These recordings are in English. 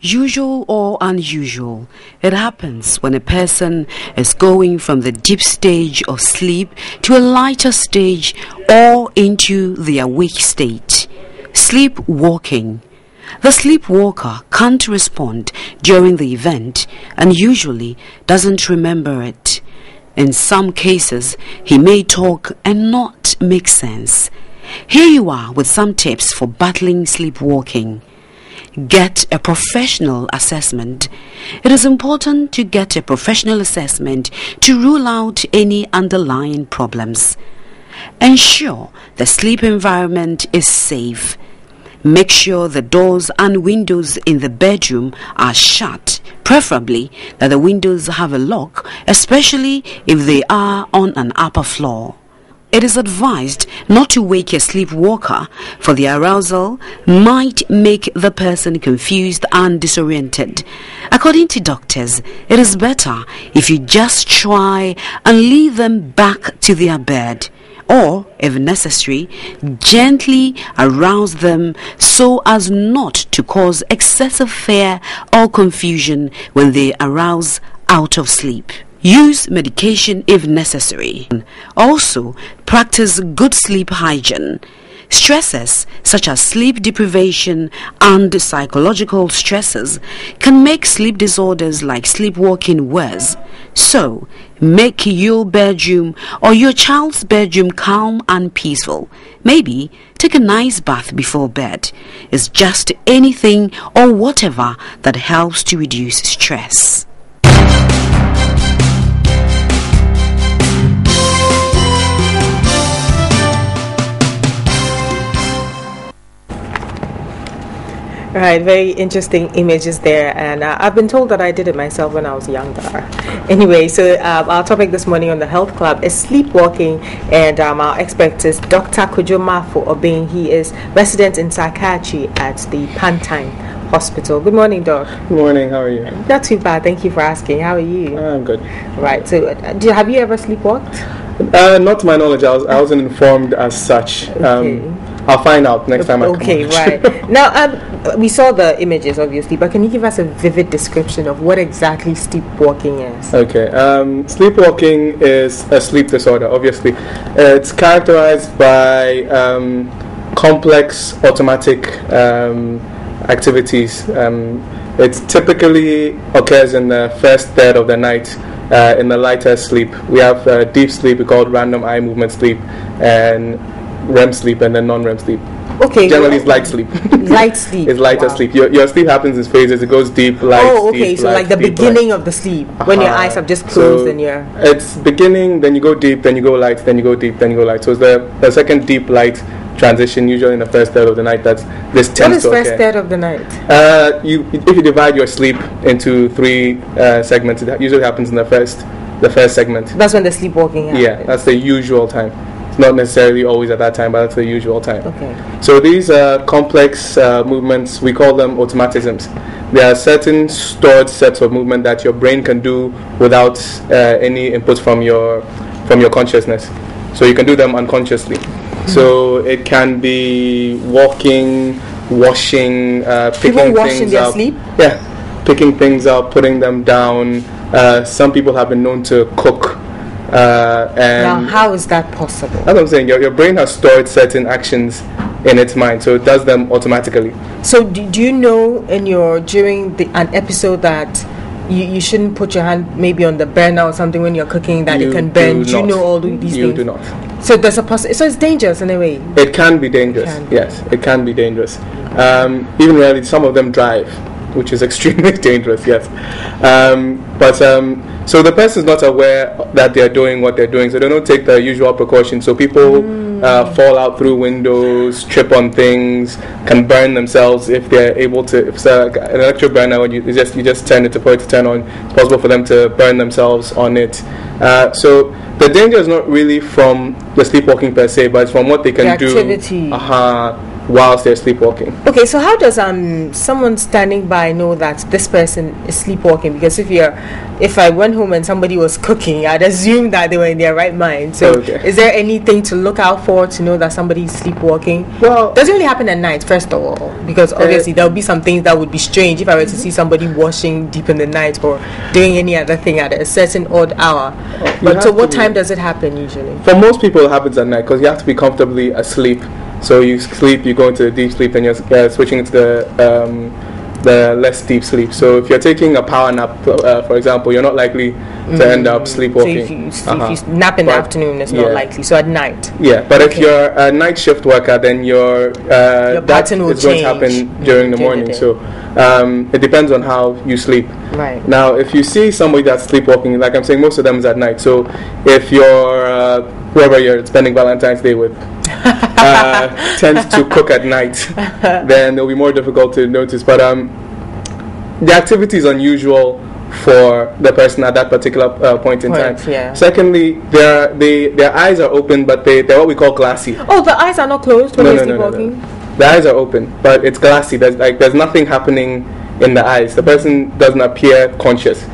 Usual or unusual, it happens when a person is going from the deep stage of sleep to a lighter stage or into the awake state. Sleepwalking. The sleepwalker can't respond during the event and usually doesn't remember it. In some cases, he may talk and not make sense. Here you are with some tips for battling sleepwalking. Get a professional assessment. It is important to get a professional assessment to rule out any underlying problems. Ensure the sleep environment is safe. Make sure the doors and windows in the bedroom are shut, preferably that the windows have a lock, especially if they are on an upper floor. It is advised not to wake a sleepwalker, for the arousal might make the person confused and disoriented. According to doctors, it is better if you just try and lead them back to their bed, or, if necessary, gently arouse them so as not to cause excessive fear or confusion when they arouse out of sleep. Use medication if necessary. Also, practice good sleep hygiene. Stresses such as sleep deprivation and psychological stresses can make sleep disorders like sleepwalking worse. So, make your bedroom or your child's bedroom calm and peaceful. Maybe take a nice bath before bed. It's just anything or whatever that helps to reduce stress. Right, very interesting images there, and I've been told that I did it myself when I was younger. Anyway, so our topic this morning on the Health Club is sleepwalking, and our expert is Dr. Kojo Mafo Obeng. He is resident in psychiatry at the Pantine Hospital. Good morning, Doc. Good morning, how are you? Not too bad, thank you for asking. How are you? I'm good. Right, so have you ever sleepwalked? Not to my knowledge, I wasn't informed as such. Okay. I'll find out next time I come. Okay, right. Now, we saw the images, obviously, but can you give us a vivid description of what exactly sleepwalking is? Okay. Sleepwalking is a sleep disorder, obviously. It's characterized by complex automatic activities. It typically occurs in the first third of the night, in the lighter sleep. We have deep sleep, we call it random eye movement sleep, and REM sleep, and then non-REM sleep. Okay. Generally, it's light sleep. Light sleep. It's lighter sleep. Your sleep happens in phases. It goes deep, light. Oh, okay. Deep, so light, like the deep, beginning light. of the sleep, when your eyes have just closed, and you're. It's beginning, then you go deep, then you go light, then you go deep, then you go light. So it's the second deep light transition, usually in the first third of the night. That's this tends to occur. What is first third of the night? If you divide your sleep into three segments, it usually happens in the first segment. That's when the sleepwalking happens. Yeah, that's the usual time. It's not necessarily always at that time, but that's the usual time. Okay. So these complex movements, we call them automatisms. There are certain stored sets of movement that your brain can do without any input from your consciousness. So you can do them unconsciously. Mm-hmm. So it can be walking, washing, picking people wash things in their up. Sleep? Yeah, picking things up, putting them down. Some people have been known to cook. Now, how is that possible? That's what I'm saying. Your brain has stored certain actions in its mind, so it does them automatically. So, do you know during an episode that you shouldn't put your hand maybe on the burner or something when you're cooking, that it can burn? Do you know all these things? You do not. So there's a so it's dangerous in a way. It can be dangerous. Yes, it can be dangerous. Even really, some of them drive, which is extremely dangerous. Yes, so the person's not aware that they're doing what they're doing, so they don't take the usual precautions. So people fall out through windows, trip on things, can burn themselves if they're able to. If it's an electric burner, when you just turn it to turn on, it's possible for them to burn themselves on it. So the danger is not really from the sleepwalking per se, but it's from what they can do. Activity. whilst they're sleepwalking. Okay, so how does someone standing by know that this person is sleepwalking? Because if I went home and somebody was cooking, I'd assume that they were in their right mind. So is there anything to look out for to know that somebody's sleepwalking? Well, does it only happen at night, first of all? Because obviously there would be some things that would be strange if I were to see somebody washing deep in the night or doing any other thing at a certain odd hour. But so what time does it happen usually? For most people, it happens at night because you have to be comfortably asleep. So you sleep, you go into the deep sleep, and you're switching into the less deep sleep. So if you're taking a power nap, for example, you're not likely to end up sleepwalking. So if you nap in the afternoon, it's not likely. So at night. Yeah, but if you're a night shift worker, then your pattern will going to happen during the morning. So it depends on how you sleep. Right. Now, if you see somebody that's sleepwalking, like I'm saying, most of them is at night. So if you're whoever you're spending Valentine's Day with tends to cook at night, then it'll be more difficult to notice. But the activity is unusual for the person at that particular point in time. Yeah. Secondly, their eyes are open, but they're what we call glassy. Oh, the eyes are not closed when they're sleepwalking? No. The eyes are open, but it's glassy. There's nothing happening in the eyes. The person doesn't appear conscious,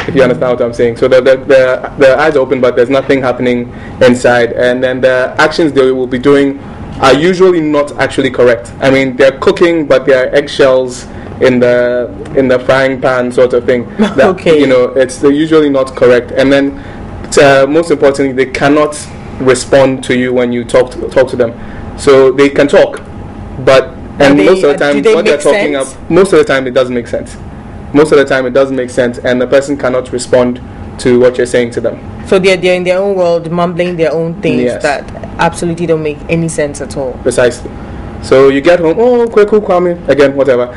if you understand what I'm saying. So the eyes are open, but there's nothing happening inside. And then the actions they will be doing are usually not actually correct. I mean, they're cooking, but there are eggshells in the frying pan sort of thing. Okay. They're usually not correct. And then, most importantly, they cannot respond to you when you talk to them. So they can talk, but most of the time, what they're talking about, most of the time, it doesn't make sense. Most of the time, it doesn't make sense, and the person cannot respond to what you're saying to them. So they're in their own world, mumbling their own things that absolutely don't make any sense at all. Precisely. So you get home, oh, quick, Kwame, again, whatever.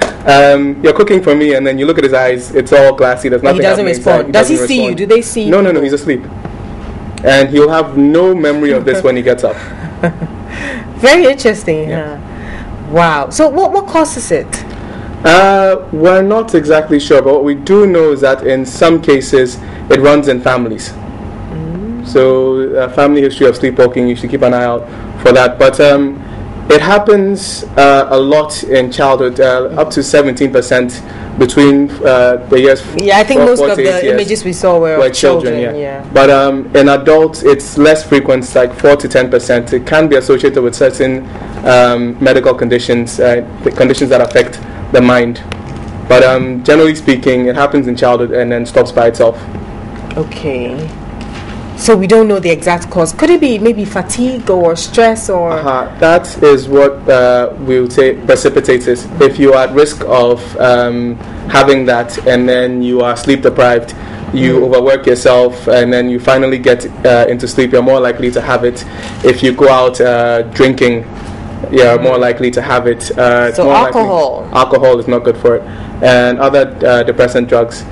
You're cooking for me, and then you look at his eyes, it's all glassy, there's nothing happening. He doesn't respond. Does he see you? Do they see you? No, he's asleep. And he'll have no memory of this when he gets up. Very interesting. Yeah. Wow. So what causes it? We're not exactly sure, but what we do know is that in some cases it runs in families. So family history of sleepwalking, you should keep an eye out for that. But it happens a lot in childhood, up to 17% between the years. Yeah, I think most of the images we saw were children. Yeah. But in adults, it's less frequent, it's like 4 to 10%. It can be associated with certain medical conditions, conditions that affect the mind. But generally speaking, it happens in childhood and then stops by itself. Okay. So we don't know the exact cause. Could it be maybe fatigue or stress or? That is what we would say precipitates it. If you are at risk of having that and then you are sleep deprived, you overwork yourself and then you finally get into sleep, you're more likely to have it. If you go out drinking, you're more likely to have it. So alcohol is not good for it. And other depressant drugs.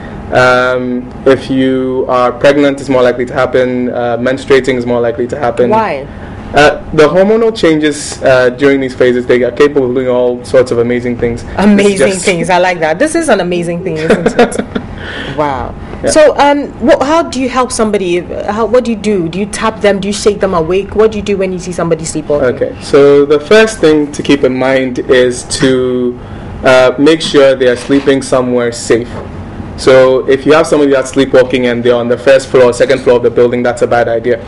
If you are pregnant, it's more likely to happen. Menstruating is more likely to happen. Why? The hormonal changes during these phases, they are capable of doing all sorts of amazing things. Amazing things. I like that. This is an amazing thing, isn't it? Wow. Yeah. So, how do you help somebody? What do you do? Do you tap them? Do you shake them awake? What do you do when you see somebody sleepwalking? Okay. So the first thing to keep in mind is to make sure they are sleeping somewhere safe. So if you have somebody that's sleepwalking and they're on the first floor or second floor of the building, that's a bad idea.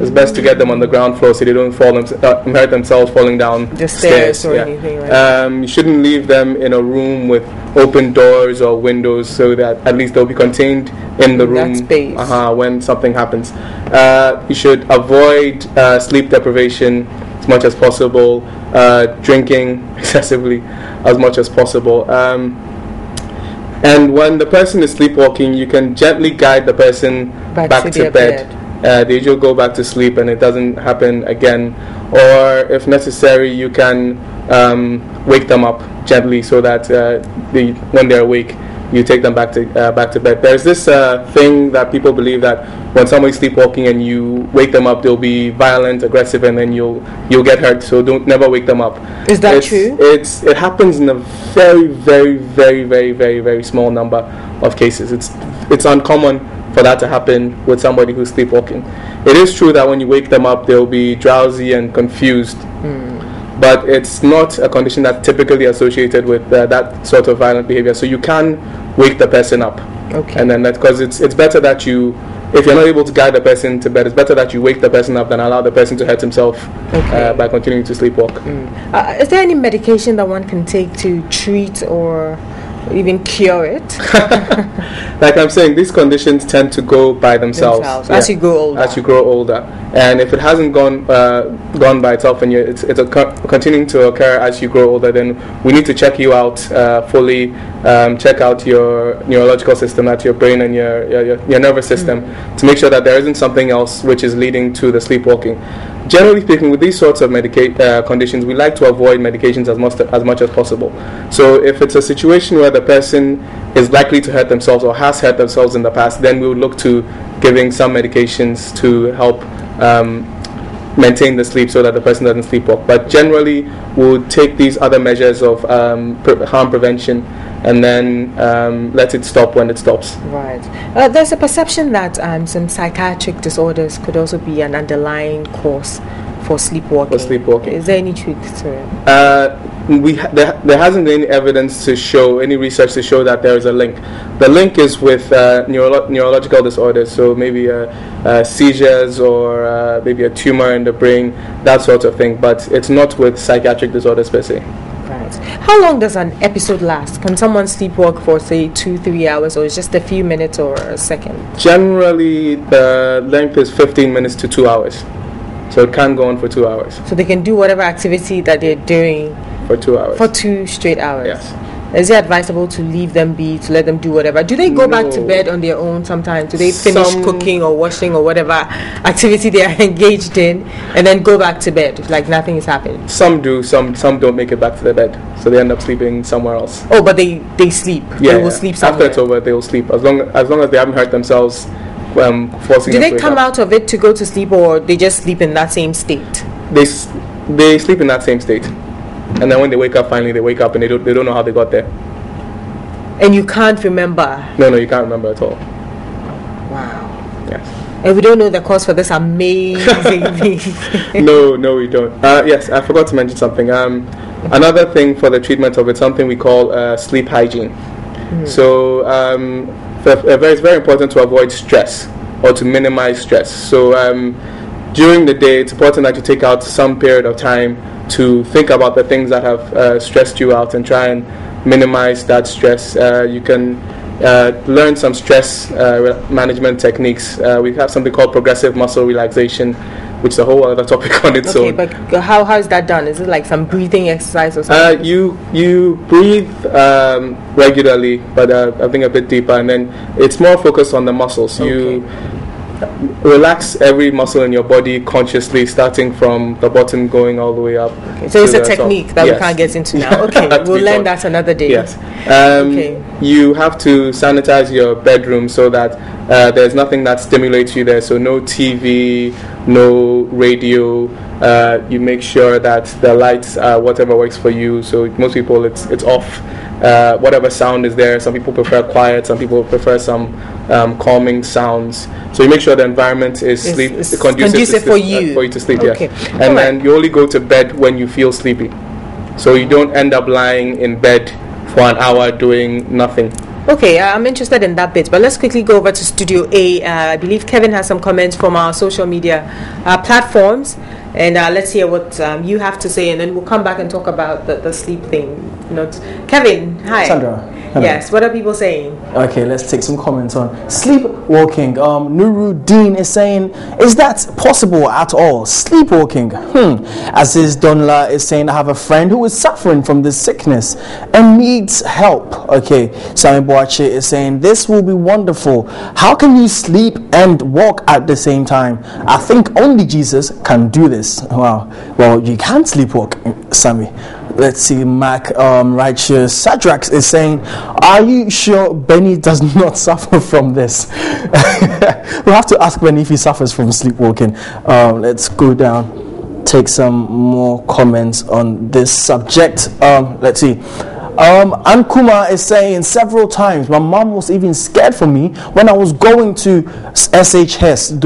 It's best to get them on the ground floor so they don't hurt themselves falling down the stairs or anything like that. You shouldn't leave them in a room with open doors or windows so that at least they'll be contained in the room when something happens. You should avoid sleep deprivation as much as possible, drinking excessively as much as possible. And when the person is sleepwalking, you can gently guide the person back to bed. They usually go back to sleep and it doesn't happen again. Or if necessary, you can wake them up gently so that when they're awake, you take them back to bed. There's this thing that people believe that when somebody's sleepwalking and you wake them up, they'll be violent, aggressive, and then you'll get hurt. So never wake them up. Is that true? It happens in a very, very, very, very, very, very small number of cases. It's uncommon for that to happen with somebody who's sleepwalking. It is true that when you wake them up, they'll be drowsy and confused. but it's not a condition that's typically associated with that sort of violent behavior. So you can wake the person up. Okay. And then because it's better that you, if you're not able to guide the person to bed, it's better that you wake the person up than allow the person to hurt himself by continuing to sleepwalk. Is there any medication that one can take to treat or even cure it? Like I'm saying, these conditions tend to go by themselves. As you grow older. As you grow older, and if it hasn't gone by itself, and it's continuing to occur as you grow older, then we need to check you out fully. Check out your neurological system, that's your brain and your nervous system, to make sure that there isn't something else which is leading to the sleepwalking. Generally speaking, with these sorts of conditions, we like to avoid medications as much as possible. So if it's a situation where the person is likely to hurt themselves or has hurt themselves in the past, then we would look to giving some medications to help maintain the sleep so that the person doesn't sleepwalk. But generally, we'll take these other measures of harm prevention and then let it stop when it stops. Right. There's a perception that some psychiatric disorders could also be an underlying cause for sleepwalking. Is there any truth to it? There hasn't been any evidence to show, any research to show that there is a link. The link is with neurological disorders, so maybe seizures or maybe a tumor in the brain, that sort of thing, but it's not with psychiatric disorders per se. Right. How long does an episode last? Can someone sleepwalk for, say, 2-3 hours, or is just a few minutes or a second? Generally, the length is 15 minutes to 2 hours. So it can go on for 2 hours. So they can do whatever activity that they're doing for 2 hours. For 2 straight hours. Yes. Is it advisable to leave them be, to let them do whatever? Do they go back to bed on their own sometimes? Do they finish cooking or washing or whatever activity they are engaged in and then go back to bed like nothing is happening? Some do, some don't make it back to their bed. So they end up sleeping somewhere else. Oh, but they sleep. Yeah, they will sleep somewhere. After it's over, they will sleep. As long as they haven't hurt themselves forcing. Do they come out of it to go to sleep, or they just sleep in that same state? They sleep in that same state. And then when they wake up, finally they wake up and they don't know how they got there. And you can't remember? No, you can't remember at all. Wow. Yes. And we don't know the cause for this amazing thing. No, we don't. Yes, I forgot to mention something. Another thing for the treatment of it, something we call sleep hygiene. So it's very important to avoid stress or to minimize stress. So during the day, it's important that you take out some period of time to think about the things that have stressed you out and try and minimize that stress. You can learn some stress management techniques. We have something called progressive muscle relaxation, which is a whole other topic on its own. Okay, but how is that done? Is it like some breathing exercise or something? You breathe regularly, but I think a bit deeper, and then it's more focused on the muscles. Okay. You relax every muscle in your body consciously, starting from the bottom going all the way up. Okay. So it's a technique that we can't get into now. Okay, we'll learn that another day. Yes. You have to sanitize your bedroom so that there's nothing that stimulates you there. So no TV, no radio. You make sure that the lights, whatever works for you. So most people, it's off. Whatever sound is there. Some people prefer quiet. Some people prefer some calming sounds. So you make sure the environment is conducive for you to sleep. Okay. Yes. And then you only go to bed when you feel sleepy. So you don't end up lying in bed for an hour doing nothing. Okay, I'm interested in that bit, but let's quickly go over to Studio A. I believe Kevin has some comments from our social media platforms, and let's hear what you have to say, and then we'll come back and talk about the sleep thing. Kevin, hi. Sandra. Hello. Yes, what are people saying? Okay, let's take some comments on sleepwalking. Nuruddin is saying, is that possible at all? Sleepwalking. Aziz Donla is saying, I have a friend who is suffering from this sickness and needs help. Okay, Sami Boache is saying, this will be wonderful. How can you sleep and walk at the same time? I think only Jesus can do this. Wow. Well, you can't sleepwalk, Sami. Let's see, Mac Righteous Sadrax is saying, are you sure Benny does not suffer from this? We'll have to ask Benny if he suffers from sleepwalking. Let's go down, take some more comments on this subject. Let's see. Ankuma is saying several times, my mom was even scared for me when I was going to SHS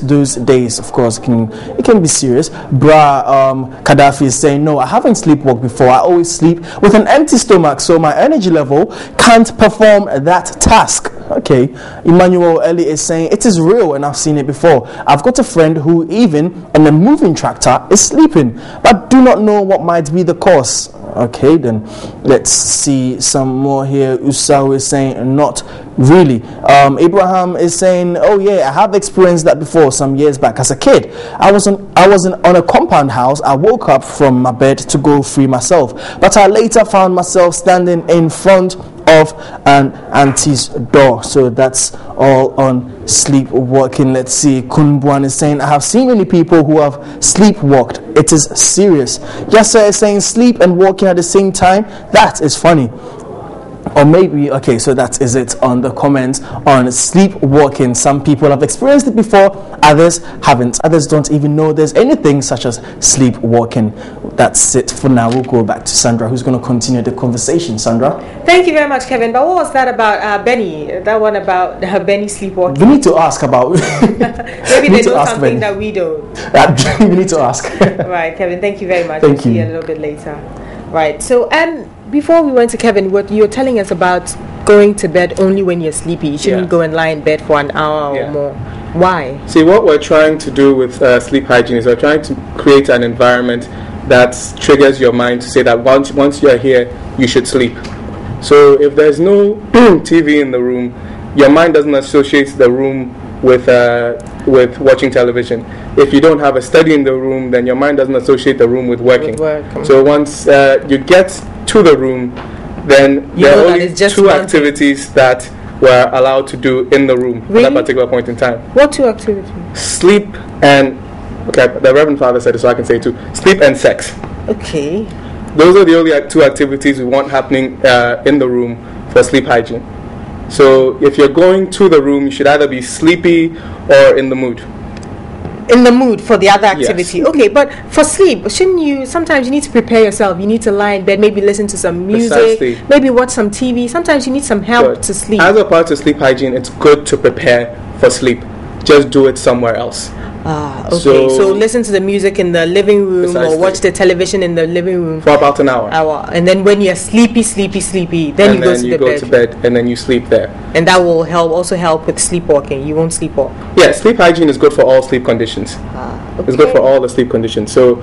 those days. Of course, it can be serious. Gaddafi is saying, no, I haven't sleepwalked before. I always sleep with an empty stomach, so my energy level can't perform that task. Okay. Emmanuel Ellie is saying, it is real and I've seen it before. I've got a friend who even on a moving tractor is sleeping, but do not know what might be the cause. Okay, then let's see some more here. Usau is saying, not really. Abraham is saying, oh yeah, I have experienced that before some years back as a kid. I was on a compound house. I woke up from my bed to go free myself, but I later found myself standing in front of an auntie's door. So that's all on sleepwalking. Let's see. Kunbuan is saying, I have seen many people who have sleepwalked. It is serious. Yasser is saying, sleep and walking at the same time. That is funny. Or maybe, okay, so that is it on the comments on sleepwalking. Some people have experienced it before, others haven't. Others don't even know there's anything such as sleepwalking. That's it for now. We'll go back to Sandra, who's going to continue the conversation. Sandra? Thank you very much, Kevin. But what was that about Benny? That one about Benny sleepwalking? We need to ask about... Maybe they know something Benny. That we don't. We need to ask. Right, Kevin, thank you very much. Thank we'll you. See you a little bit later. Right, so before we went to Kevin, what you're telling us about going to bed only when you're sleepy. You shouldn't go and lie in bed for an hour or more. Why? See, what we're trying to do with sleep hygiene is we're trying to create an environment that triggers your mind to say that once you're here, you should sleep. So if there's no TV in the room, your mind doesn't associate the room with watching television. If you don't have a study in the room, then your mind doesn't associate the room with working. So once you get to the room, then there are only two activities that we're allowed to do in the room at that particular point in time. What two activities? Sleep and, okay, the Reverend Father said it, so I can say it too. Sleep and sex. Okay. Those are the only two activities we want happening in the room for sleep hygiene. So if you're going to the room, you should either be sleepy or in the mood. In the mood for the other activity. Yes. Okay, but for sleep, shouldn't you, sometimes you need to prepare yourself. You need to lie in bed, maybe listen to some music, maybe watch some TV. Sometimes you need some help to sleep. As a part of sleep hygiene, it's good to prepare for sleep. Just do it somewhere else. Okay. So listen to the music in the living room or watch the television in the living room for about an hour. And then when you're sleepy, then you go to bed and then you sleep there. And that will also help with sleepwalking. You won't sleepwalk. Yeah, sleep hygiene is good for all sleep conditions. Okay. It's good for all the sleep conditions. So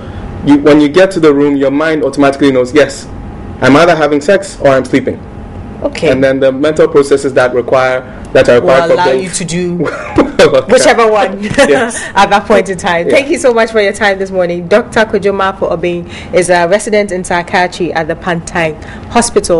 when you get to the room, your mind automatically knows, yes, I'm either having sex or I'm sleeping. Okay. And then the mental processes that are required will allow you to do whichever one at that point in time. Thank you so much for your time this morning. Dr. Kojoma for Obeng is a resident in psychiatry at the Pantang Hospital.